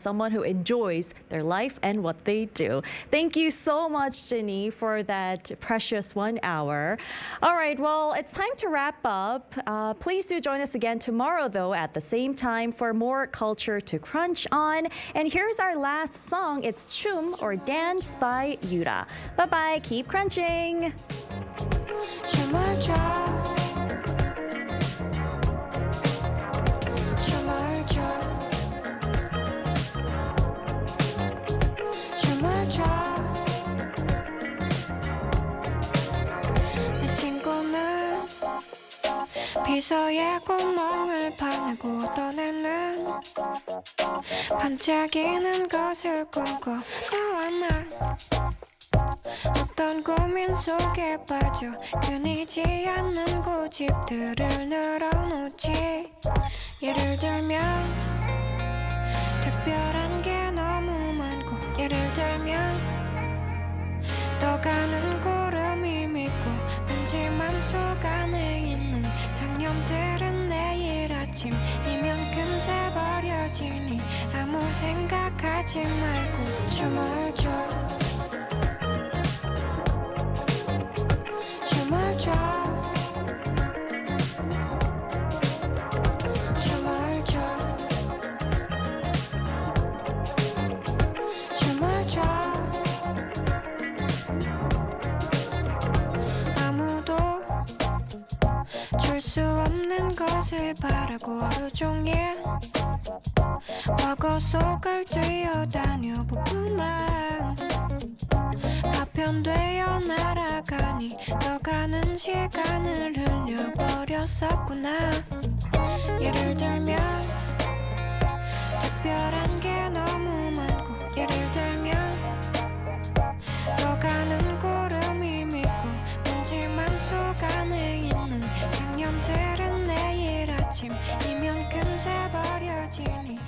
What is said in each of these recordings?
someone who enjoys their life and what they do. Thank you so much, Jenny, for that precious 1 hour. All right, well, it's time to wrap up. Please do join us again tomorrow, though, at the same time for more culture to crunch on. And here's our last song. It's Chum or Dance by Yura. Bye-bye. Keep crunching. 비서의 구멍을 파내고 떠내는 반짝이는 것을 꿈꿔 난 어떤 고민 속에 빠져 끊이지 않는 고집들을 늘어놓지. 예를 들면 특별한 게 너무 많고, 예를 들면 떠가는 구름이 믿고 왠지 맘속 안에 있는 상념들은 내일 아침이면 금세 버려지니 아무 생각하지 말고 춤을 춰. 춤을 춰. 춤을 춰. 춤을 춰. 아무도 줄 수 없는 것을 바라고 하루 종일 과거 속을 뛰어다녀 보고만 파편되어 날아가니 떠가는 시간을 흘려버렸었구나. 예를 들면 특별한 게 너무 많고, 예를 들면 떠가는 구름이 믿고 왠지 맘속 안에 있는 상념들은 내일 아침이면 금세 버려지니.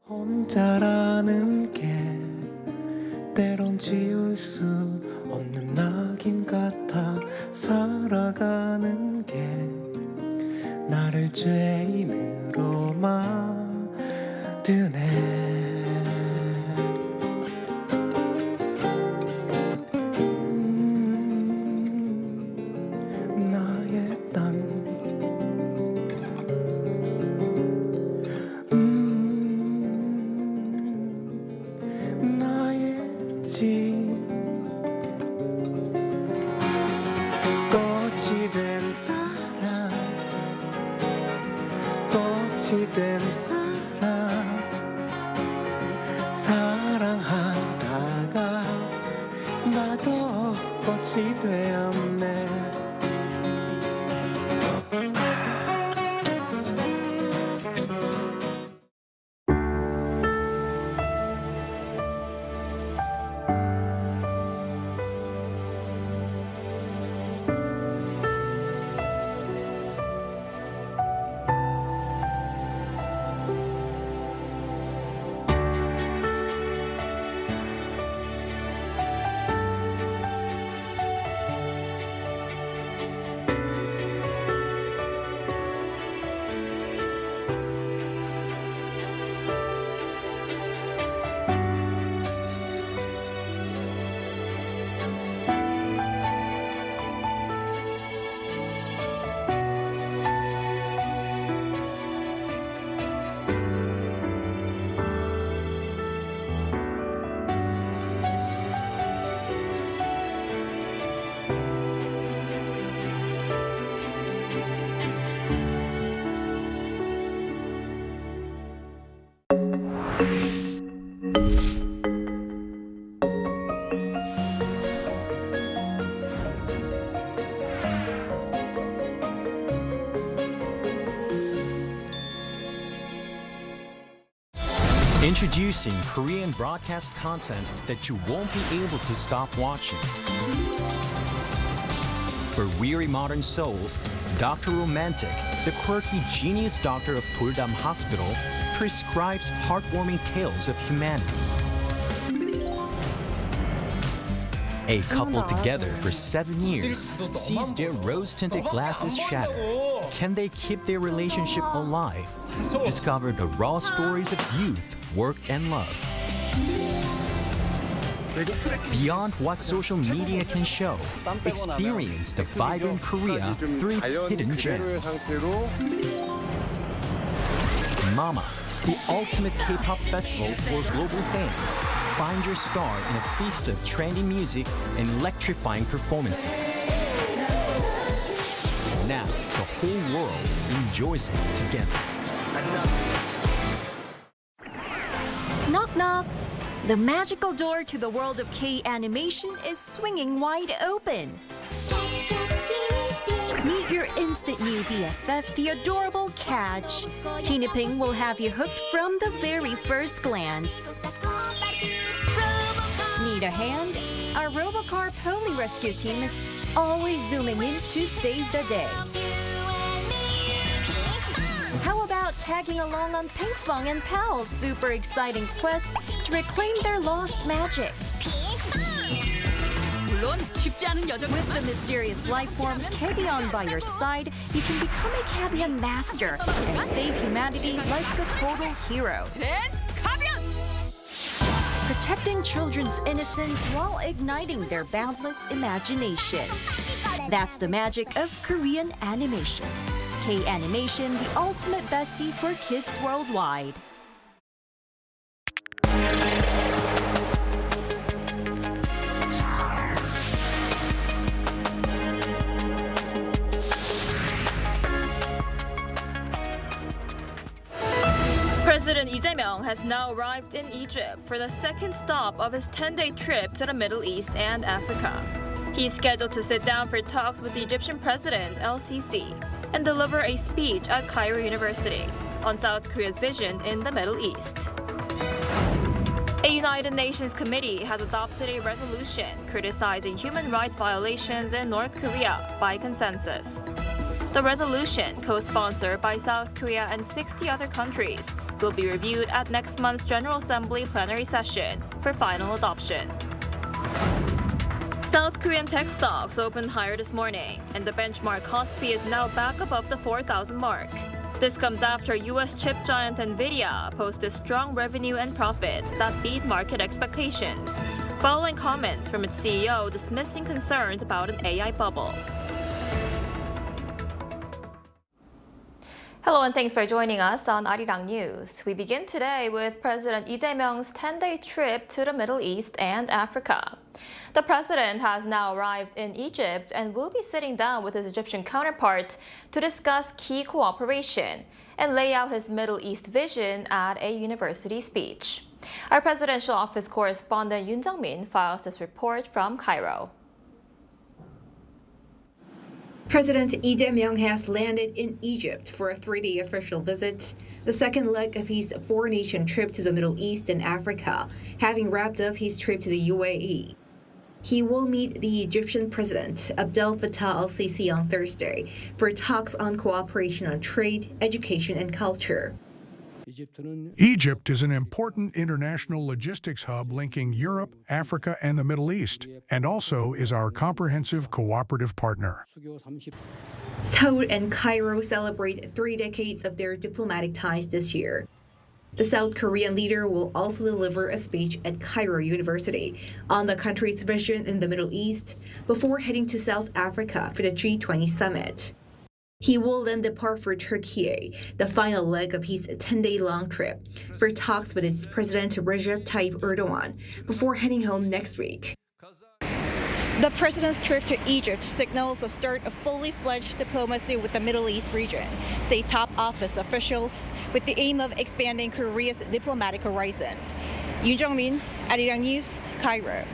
혼자라는 게 때론 지울 수 없는 낙인 같아. 살아가는 게 나를 죄인으로 만드네. 나의 땅 나의 집 꽃이 된 사람, 꽃이 된 사람, 사랑하다가 나도 꽃이 되었네. Introducing Korean broadcast content that you won't be able to stop watching. For weary modern souls, Dr. Romantic, the quirky genius doctor of Puldam Hospital, prescribes heartwarming tales of humanity. A couple together for 7 years sees their rose-tinted glasses shatter. Can they keep their relationship alive? Discover the raw stories of youth, work, and love. Beyond what social media can show, experience the vibrant Korea through its hidden gems. Mama, the ultimate K-pop festival for global fans. Find your star in a feast of trendy music and electrifying performances. Now, the whole world enjoys it together. Knock knock! The magical door to the world of K-animation is swinging wide open. Meet your instant new BFF, the adorable Catch. Tina Ping will have you hooked from the very first glance. Need a hand? Our Robocar Poli Rescue team is always zooming in to save the day. How about tagging along on Pinkfong and Pal's super exciting quest to reclaim their lost magic? With the mysterious life forms Kabion by your side, you can become a Kabion master and save humanity like the total hero. Protecting children's innocence while igniting their boundless imaginations. That's the magic of Korean animation. K-animation, the ultimate bestie for kids worldwide. President Lee Jae-myung has now arrived in Egypt for the second stop of his 10-day trip to the Middle East and Africa. He is scheduled to sit down for talks with the Egyptian president, El-Sisi, and deliver a speech at Cairo University on South Korea's vision in the Middle East. A United Nations committee has adopted a resolution criticizing human rights violations in North Korea by consensus. The resolution, co-sponsored by South Korea and 60 other countries, will be reviewed at next month's General Assembly plenary session for final adoption. South Korean tech stocks opened higher this morning, and the benchmark KOSPI is now back above the 4,000 mark. This comes after U.S. chip giant NVIDIA posted strong revenue and profits that beat market expectations, following comments from its CEO dismissing concerns about an AI bubble. Hello and thanks for joining us on Arirang News. We begin today with President Lee Jae-myung's 10-day trip to the Middle East and Africa. The president has now arrived in Egypt and will be sitting down with his Egyptian counterpart to discuss key cooperation and lay out his Middle East vision at a university speech. Our presidential office correspondent Yoon Jung-min files this report from Cairo. President Lee Jae-myung has landed in Egypt for a 3-day official visit, the second leg of his four-nation trip to the Middle East and Africa, having wrapped up his trip to the UAE. He will meet the Egyptian President Abdel Fattah El-Sisi on Thursday for talks on cooperation on trade, education, and culture. Egypt is an important international logistics hub linking Europe, Africa, and the Middle East, and also is our comprehensive cooperative partner. Seoul and Cairo celebrate 3 decades of their diplomatic ties this year. The South Korean leader will also deliver a speech at Cairo University on the country's vision in the Middle East before heading to South Africa for the G20 summit. He will then depart for Turkey, the final leg of his 10-day-long trip, for talks with its President Recep Tayyip Erdogan before heading home next week. The president's trip to Egypt signals the start of fully fledged diplomacy with the Middle East region, say top office officials, with the aim of expanding Korea's diplomatic horizon. Yoon Jung-min, Arirang News, Cairo.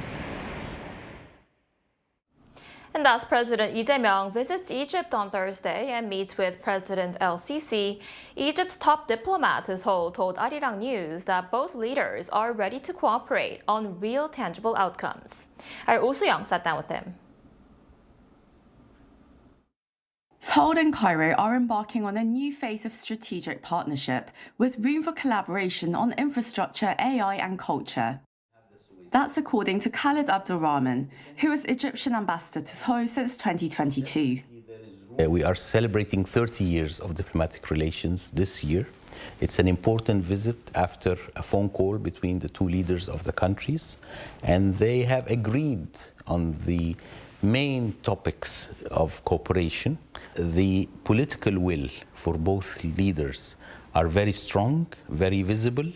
And thus, President Lee Jae-myung visits Egypt on Thursday and meets with President El-Sisi. Egypt's top diplomat His Ho told Arirang News that both leaders are ready to cooperate on real tangible outcomes. Our Oh Soo-young sat down with him. Seoul and Cairo are embarking on a new phase of strategic partnership with room for collaboration on infrastructure, AI and culture. That's according to Khaled Abdel Rahman, who is Egyptian ambassador to Seoul since 2022. We are celebrating 30 years of diplomatic relations this year. It's an important visit after a phone call between the two leaders of the countries, and they have agreed on the main topics of cooperation. The political will for both leaders are very strong, very visible,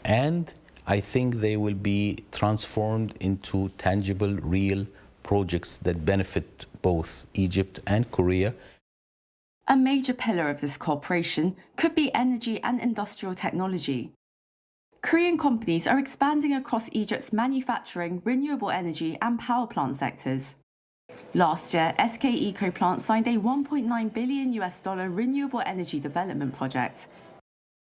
and I think they will be transformed into tangible, real projects that benefit both Egypt and Korea. A major pillar of this cooperation could be energy and industrial technology. Korean companies are expanding across Egypt's manufacturing, renewable energy and power plant sectors. Last year, SK Eco Plant signed a $1.9 billion renewable energy development project.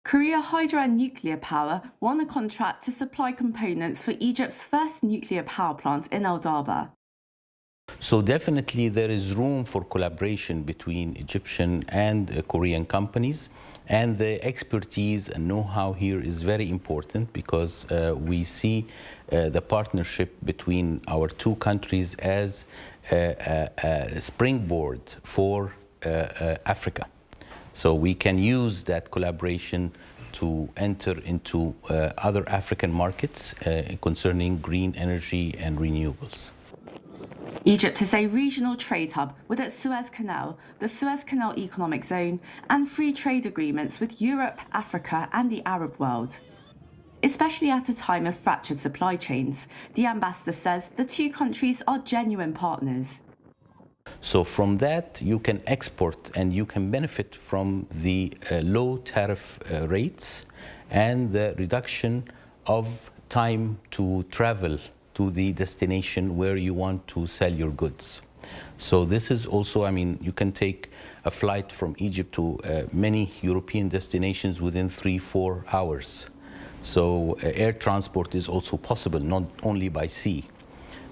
Korea Hydro and Nuclear Power won a contract to supply components for Egypt's first nuclear power plant in El Daba. So definitely there is room for collaboration between Egyptian and Korean companies, and the expertise and know-how here is very important because we see the partnership between our two countries as a springboard for Africa. So we can use that collaboration to enter into other African markets concerning green energy and renewables. Egypt is a regional trade hub with its Suez Canal, the Suez Canal Economic Zone, and free trade agreements with Europe, Africa, and the Arab world. Especially at a time of fractured supply chains, the ambassador says the two countries are genuine partners. So from that, you can export and you can benefit from the low tariff rates and the reduction of time to travel to the destination where you want to sell your goods. So this is also, I mean, you can take a flight from Egypt to many European destinations within 3-4 hours. So air transport is also possible, not only by sea.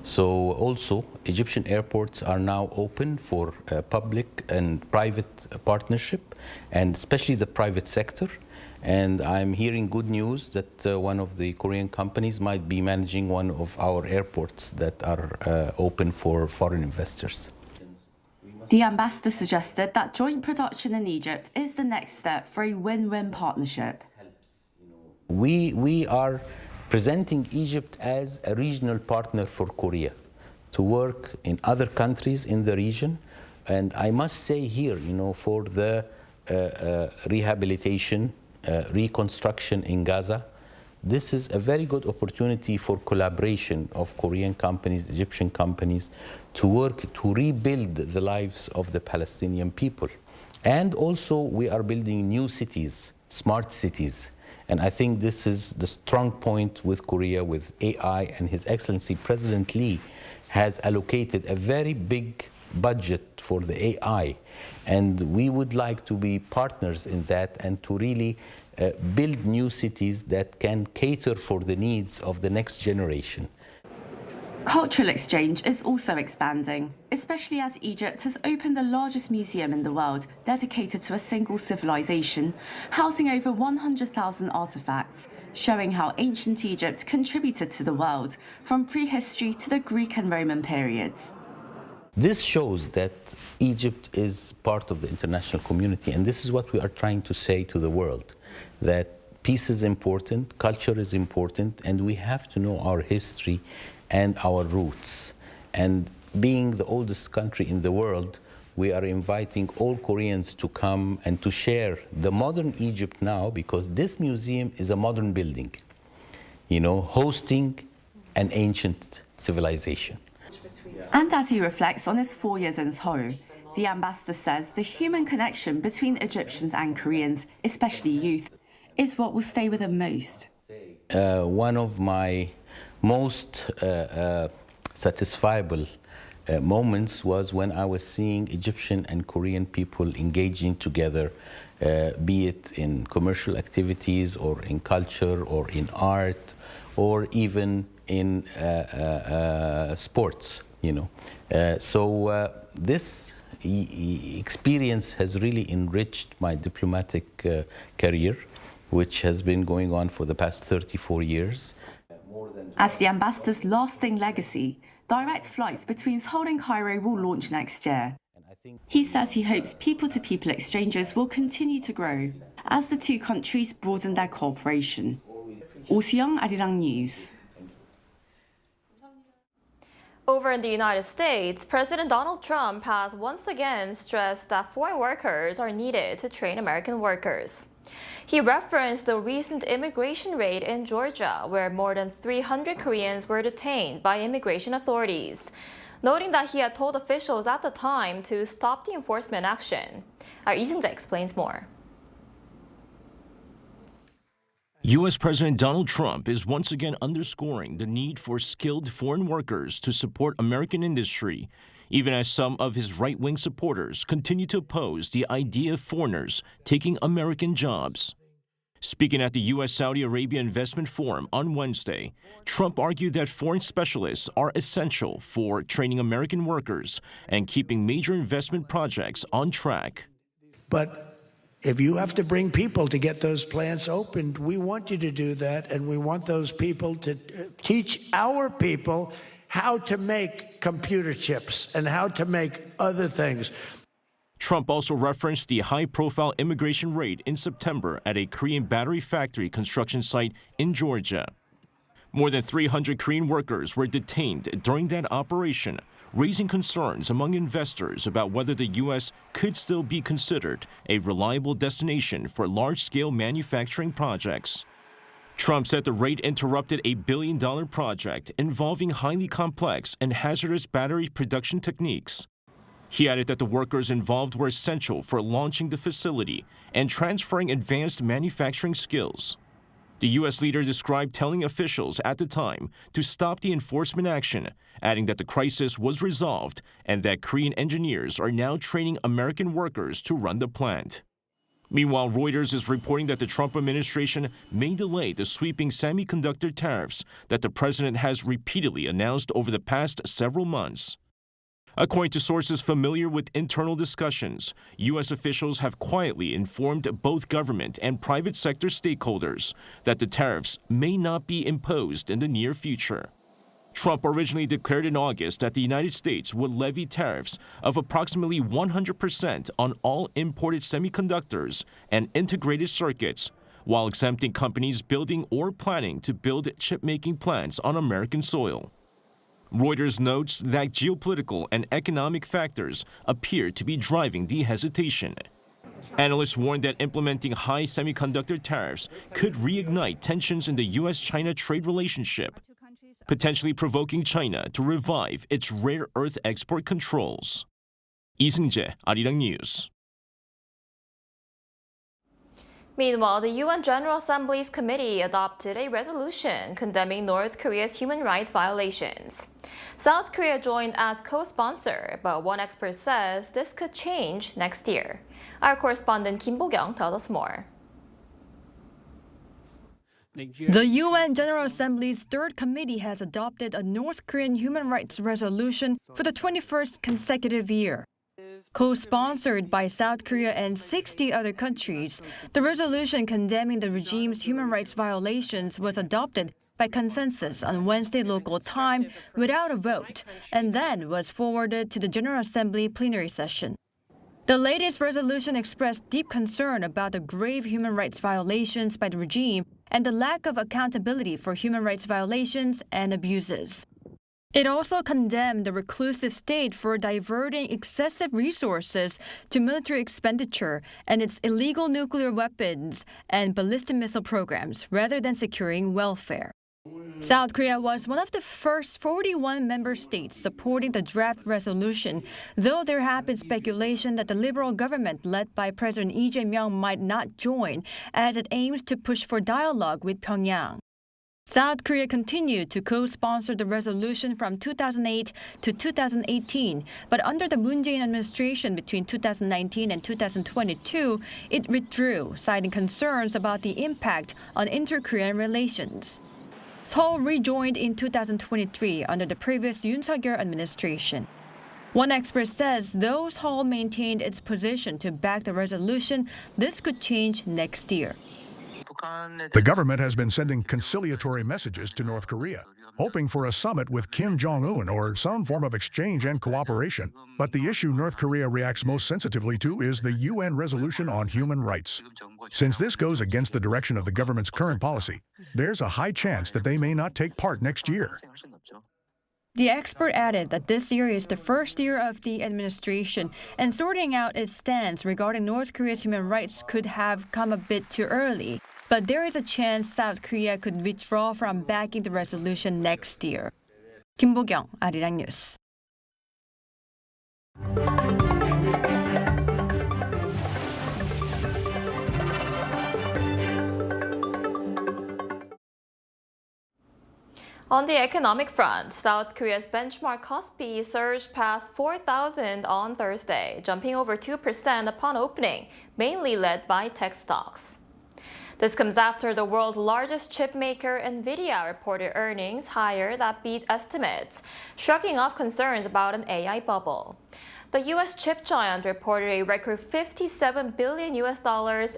So also, Egyptian airports are now open for public and private partnership, and especially the private sector. And I'm hearing good news that one of the Korean companies might be managing one of our airports that are open for foreign investors. The ambassador suggested that joint production in Egypt is the next step for a win-win partnership. We are presenting Egypt as a regional partner for Korea to work in other countries in the region. And I must say here, you know, for the rehabilitation, reconstruction in Gaza, this is a very good opportunity for collaboration of Korean companies, Egyptian companies, to work to rebuild the lives of the Palestinian people. And also we are building new cities, smart cities. And I think this is the strong point with Korea, with AI, and His Excellency President Lee has allocated a very big budget for the AI. And we would like to be partners in that and to really build new cities that can cater for the needs of the next generation. Cultural exchange is also expanding, especially as Egypt has opened the largest museum in the world dedicated to a single civilization, housing over 100,000 artifacts, showing how ancient Egypt contributed to the world, from prehistory to the Greek and Roman periods. This shows that Egypt is part of the international community, and this is what we are trying to say to the world, that peace is important, culture is important, and we have to know our history and our roots. And being the oldest country in the world, we are inviting all Koreans to come and to share the modern Egypt now, because this museum is a modern building, you know, hosting an ancient civilization. And as he reflects on his 4 years in Seoul, the ambassador says the human connection between Egyptians and Koreans, especially youth, is what will stay with him most. One of my most satisfiable moments was when I was seeing Egyptian and Korean people engaging together, be it in commercial activities or in culture or in art or even in sports, So this experience has really enriched my diplomatic career, which has been going on for the past 34 years. As the ambassador's lasting legacy, direct flights between Seoul and Cairo will launch next year. He says he hopes people-to-people exchanges will continue to grow as the two countries broaden their cooperation. Oh Soo-young, Arirang News. Over in the United States, President Donald Trump has once again stressed that foreign workers are needed to train American workers. He referenced the recent immigration raid in Georgia, where more than 300 Koreans were detained by immigration authorities, noting that he had told officials at the time to stop the enforcement action. Our Lee Seung-jae explains more. U.S. President Donald Trump is once again underscoring the need for skilled foreign workers to support American industry, even as some of his right-wing supporters continue to oppose the idea of foreigners taking American jobs. Speaking at the U.S.-Saudi Arabia Investment Forum on Wednesday, Trump argued that foreign specialists are essential for training American workers and keeping major investment projects on track. But if you have to bring people to get those plants opened, we want you to do that, and we want those people to teach our people how to make computer chips and how to make other things. Trump also referenced the high-profile immigration raid in September at a Korean battery factory construction site in Georgia. More than 300 Korean workers were detained during that operation, raising concerns among investors about whether the U.S. could still be considered a reliable destination for large-scale manufacturing projects. Trump said the raid interrupted a billion-dollar project involving highly complex and hazardous battery production techniques. He added that the workers involved were essential for launching the facility and transferring advanced manufacturing skills. The U.S. leader described telling officials at the time to stop the enforcement action, adding that the crisis was resolved and that Korean engineers are now training American workers to run the plant. Meanwhile, Reuters is reporting that the Trump administration may delay the sweeping semiconductor tariffs that the president has repeatedly announced over the past several months. According to sources familiar with internal discussions, U.S. officials have quietly informed both government and private sector stakeholders that the tariffs may not be imposed in the near future. Trump originally declared in August that the United States would levy tariffs of approximately 100% on all imported semiconductors and integrated circuits, while exempting companies building or planning to build chip-making plants on American soil. Reuters notes that geopolitical and economic factors appear to be driving the hesitation. Analysts warn that implementing high semiconductor tariffs could reignite tensions in the U.S.-China trade relationship, potentially provoking China to revive its rare earth export controls. Lee Seung-jae, Arirang News. Meanwhile, the UN General Assembly's committee adopted a resolution condemning North Korea's human rights violations. South Korea joined as co-sponsor, but one expert says this could change next year. Our correspondent Kim Bo-kyung tells us more. The UN General Assembly's third committee has adopted a North Korean human rights resolution for the 21st consecutive year. Co-sponsored by South Korea and 60 other countries, the resolution condemning the regime's human rights violations was adopted by consensus on Wednesday local time without a vote, and then was forwarded to the General Assembly plenary session. The latest resolution expressed deep concern about the grave human rights violations by the regime and the lack of accountability for human rights violations and abuses. It also condemned the reclusive state for diverting excessive resources to military expenditure and its illegal nuclear weapons and ballistic missile programs rather than securing welfare. South Korea was one of the first 41 member states supporting the draft resolution, though there have been speculation that the liberal government led by President Lee Jae-myung might not join, as it aims to push for dialogue with Pyongyang. South Korea continued to co-sponsor the resolution from 2008 to 2018, but under the Moon Jae-in administration between 2019 and 2022, it withdrew, citing concerns about the impact on inter-Korean relations. Seoul rejoined in 2023 under the previous Yoon Suk-yeol administration. One expert says though Seoul maintained its position to back the resolution, this could change next year. The government has been sending conciliatory messages to North Korea, hoping for a summit with Kim Jong-un or some form of exchange and cooperation. But the issue North Korea reacts most sensitively to is the UN resolution on human rights. Since this goes against the direction of the government's current policy, there's a high chance that they may not take part next year. The expert added that this year is the first year of the administration, and sorting out its stance regarding North Korea's human rights could have come a bit too early. But there is a chance South Korea could withdraw from backing the resolution next year. 김보경, Arirang News. On the economic front, South Korea's benchmark KOSPI surged past 4,000 on Thursday, jumping over 2% upon opening, mainly led by tech stocks. This comes after the world's largest chip maker, NVIDIA, reported earnings higher that beat estimates, shrugging off concerns about an AI bubble. The U.S. chip giant reported a record $57 billion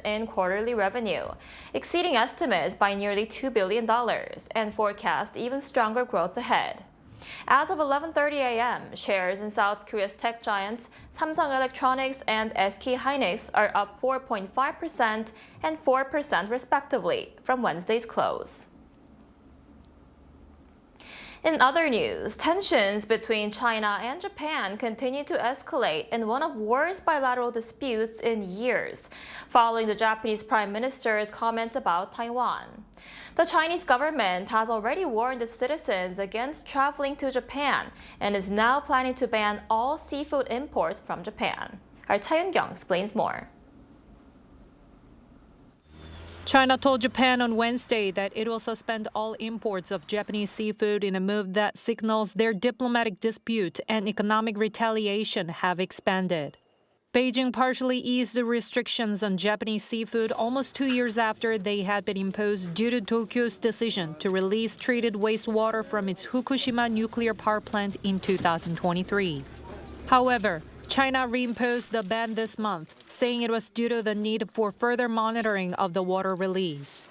in quarterly revenue, exceeding estimates by nearly $2 billion, and forecast even stronger growth ahead. As of 11:30 a.m., shares in South Korea's tech giants Samsung Electronics and SK hynix are up 4.5% and 4% respectively from Wednesday's close. In other news, tensions between China and Japan continue to escalate in one of worst bilateral disputes in years, following the Japanese Prime Minister's comments about Taiwan. The Chinese government has already warned its citizens against traveling to Japan and is now planning to ban all seafood imports from Japan. Our Cha Yun-kyung explains more. China told Japan on Wednesday that it will suspend all imports of Japanese seafood in a move that signals their diplomatic dispute and economic retaliation have expanded. Beijing partially eased the restrictions on Japanese seafood almost 2 years after they had been imposed due to Tokyo's decision to release treated wastewater from its Fukushima nuclear power plant in 2023. However, China reimposed the ban this month, saying it was due to the need for further monitoring of the water release.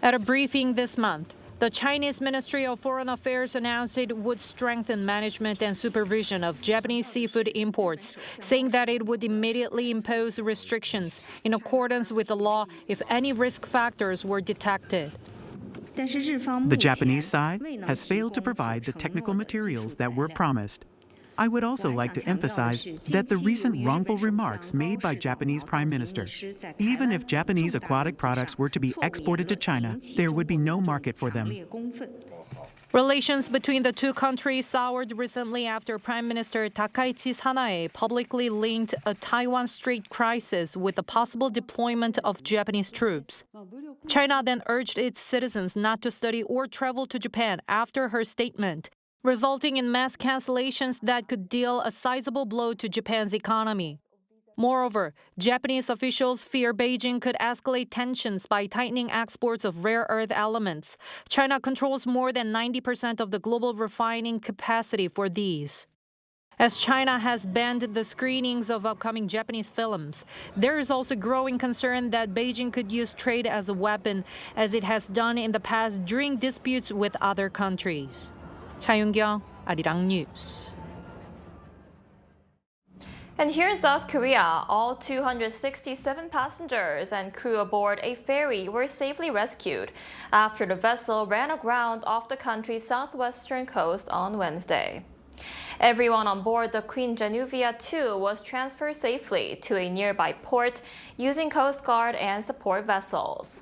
At a briefing this month, the Chinese Ministry of Foreign Affairs announced it would strengthen management and supervision of Japanese seafood imports, saying that it would immediately impose restrictions in accordance with the law if any risk factors were detected. The Japanese side has failed to provide the technical materials that were promised. I would also like to emphasize that the recent wrongful remarks made by Japanese Prime Minister, even if Japanese aquatic products were to be exported to China, there would be no market for them. Relations between the two countries soured recently after Prime Minister Takaichi Sanae publicly linked a Taiwan Strait crisis with the possible deployment of Japanese troops. China then urged its citizens not to study or travel to Japan after her statement, resulting in mass cancellations that could deal a sizable blow to Japan's economy. Moreover, Japanese officials fear Beijing could escalate tensions by tightening exports of rare earth elements. China controls more than 90% of the global refining capacity for these. As China has banned the screenings of upcoming Japanese films, there is also growing concern that Beijing could use trade as a weapon, as it has done in the past during disputes with other countries. Cha Yun-kyung, Arirang News. And here in South Korea, all 267 passengers and crew aboard a ferry were safely rescued after the vessel ran aground off the country's southwestern coast on Wednesday. Everyone on board the Queen Genuvia II was transferred safely to a nearby port using Coast Guard and support vessels.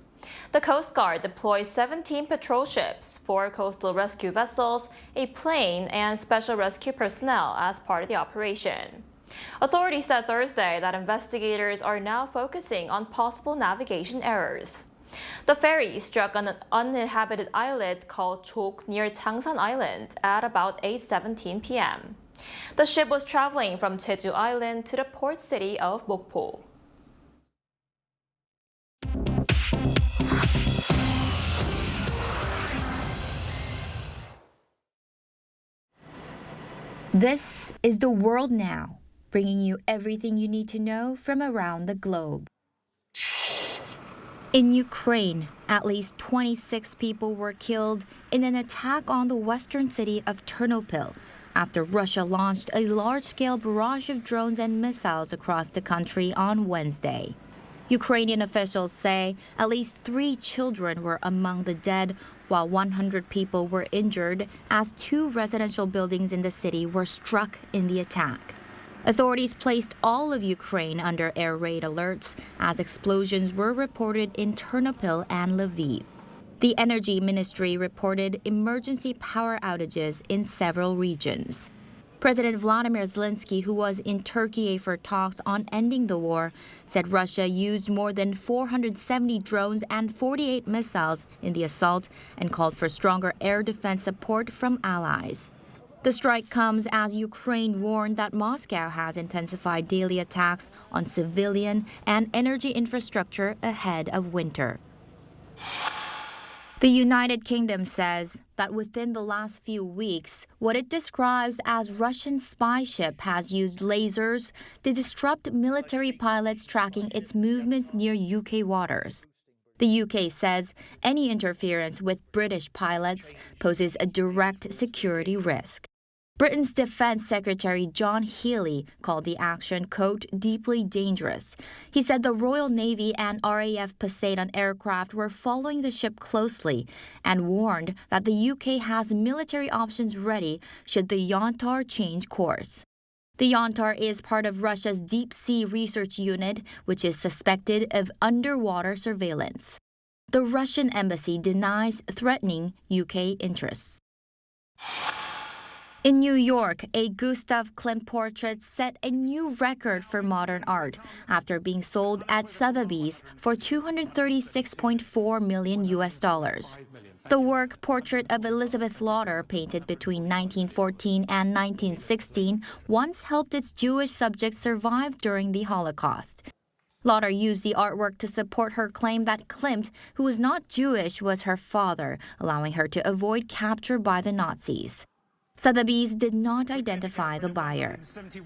The Coast Guard deployed 17 patrol ships, 4 coastal rescue vessels, a plane, and special rescue personnel as part of the operation. Authorities said Thursday that investigators are now focusing on possible navigation errors. The ferry struck on an uninhabited islet called Chok near Changsan Island at about 8:17 p.m. The ship was traveling from Jeju Island to the port city of Mokpo. This is The World Now, bringing you everything you need to know from around the globe. In Ukraine, at least 26 people were killed in an attack on the western city of Ternopil after Russia launched a large-scale barrage of drones and missiles across the country on Wednesday. Ukrainian officials say at least 3 children were among the dead, while 100 people were injured as 2 residential buildings in the city were struck in the attack. Authorities placed all of Ukraine under air raid alerts as explosions were reported in Ternopil and Lviv. The Energy Ministry reported emergency power outages in several regions. President Vladimir Zelensky, who was in Turkey for talks on ending the war, said Russia used more than 470 drones and 48 missiles in the assault and called for stronger air defense support from allies. The strike comes as Ukraine warned that Moscow has intensified daily attacks on civilian and energy infrastructure ahead of winter. The United Kingdom says that within the last few weeks, what it describes as Russian spy ship has used lasers to disrupt military pilots tracking its movements near UK waters. The UK says any interference with British pilots poses a direct security risk. Britain's Defense Secretary John Healey called the action, quote, deeply dangerous. He said the Royal Navy and RAF Poseidon aircraft were following the ship closely and warned that the UK has military options ready should the Yantar change course. The Yantar is part of Russia's Deep Sea Research Unit, which is suspected of underwater surveillance. The Russian embassy denies threatening UK interests. In New York, a Gustav Klimt portrait set a new record for modern art after being sold at Sotheby's for $236.4 million. The work, Portrait of Elizabeth Lauder, painted between 1914 and 1916, once helped its Jewish subjects survive during the Holocaust. Lauder used the artwork to support her claim that Klimt, who was not Jewish, was her father, allowing her to avoid capture by the Nazis. Sotheby's did not identify the buyer.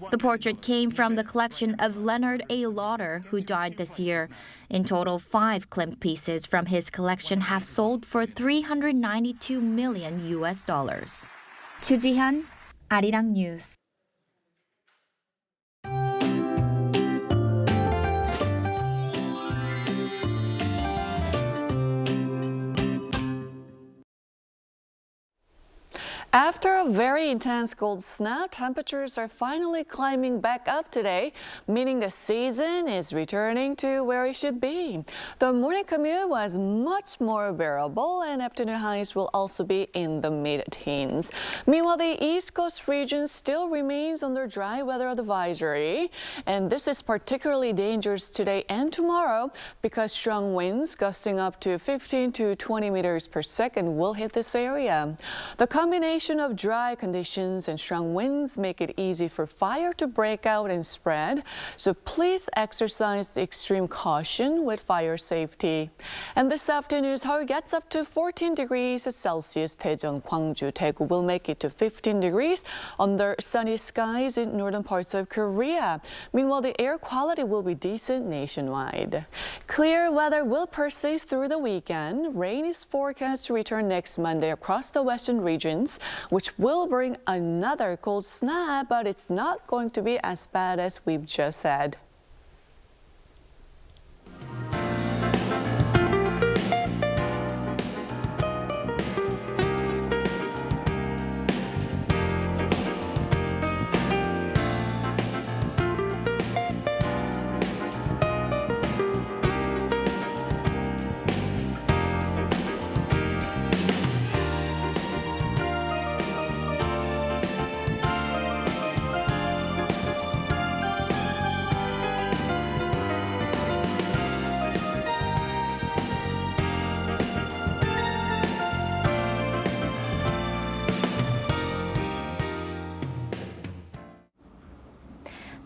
The portrait came from the collection of Leonard A. Lauder, who died this year. In total, 5 Klimt pieces from his collection have sold for $392 million. 주지현, Arirang News. After a very intense cold snap, temperatures are finally climbing back up today, meaning the season is returning to where it should be. The morning commute was much more bearable, and afternoon highs will also be in the mid-teens. Meanwhile, the East Coast region still remains under dry weather advisory, and this is particularly dangerous today and tomorrow because strong winds gusting up to 15 to 20 meters per second will hit this area. The combination of dry conditions and strong winds make it easy for fire to break out and spread, so please exercise extreme caution with fire safety. And this afternoon, Seoul gets up to 14 degrees Celsius. Daejeon, Gwangju, Daegu will make it to 15 degrees under sunny skies in northern parts of Korea. Meanwhile, the air quality will be decent nationwide. Clear weather will persist through the weekend. Rain is forecast to return next Monday across the western regions, which will bring another cold snap, but it's not going to be as bad as we've just said.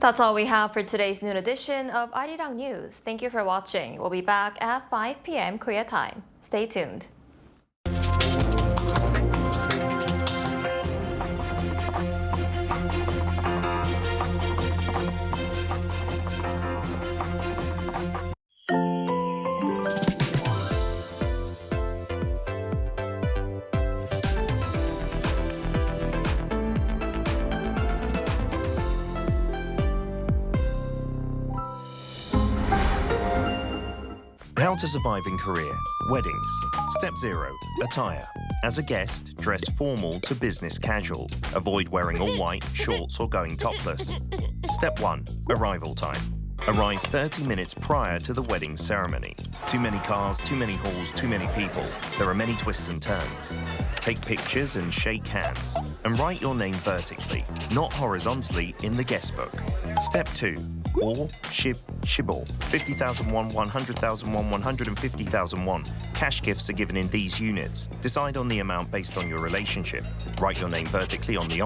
That's all we have for today's noon edition of Arirang News. Thank you for watching. We'll be back at 5 p.m. Korea time. Stay tuned. How to survive in Korea. Weddings. Step 0. Attire. As a guest, dress formal to business casual. Avoid wearing all white, shorts or going topless. Step 1. Arrival time. Arrive 30 minutes prior to the wedding ceremony. Too many cars, too many halls, too many people. There are many twists and turns. Take pictures and shake hands. And write your name vertically, not horizontally, in the guest book. Step 2. Or, shib, shibor. 50,000 won, 100,000 won, 150,000 won. Cash gifts are given in these units. Decide on the amount based on your relationship. Write your name vertically on the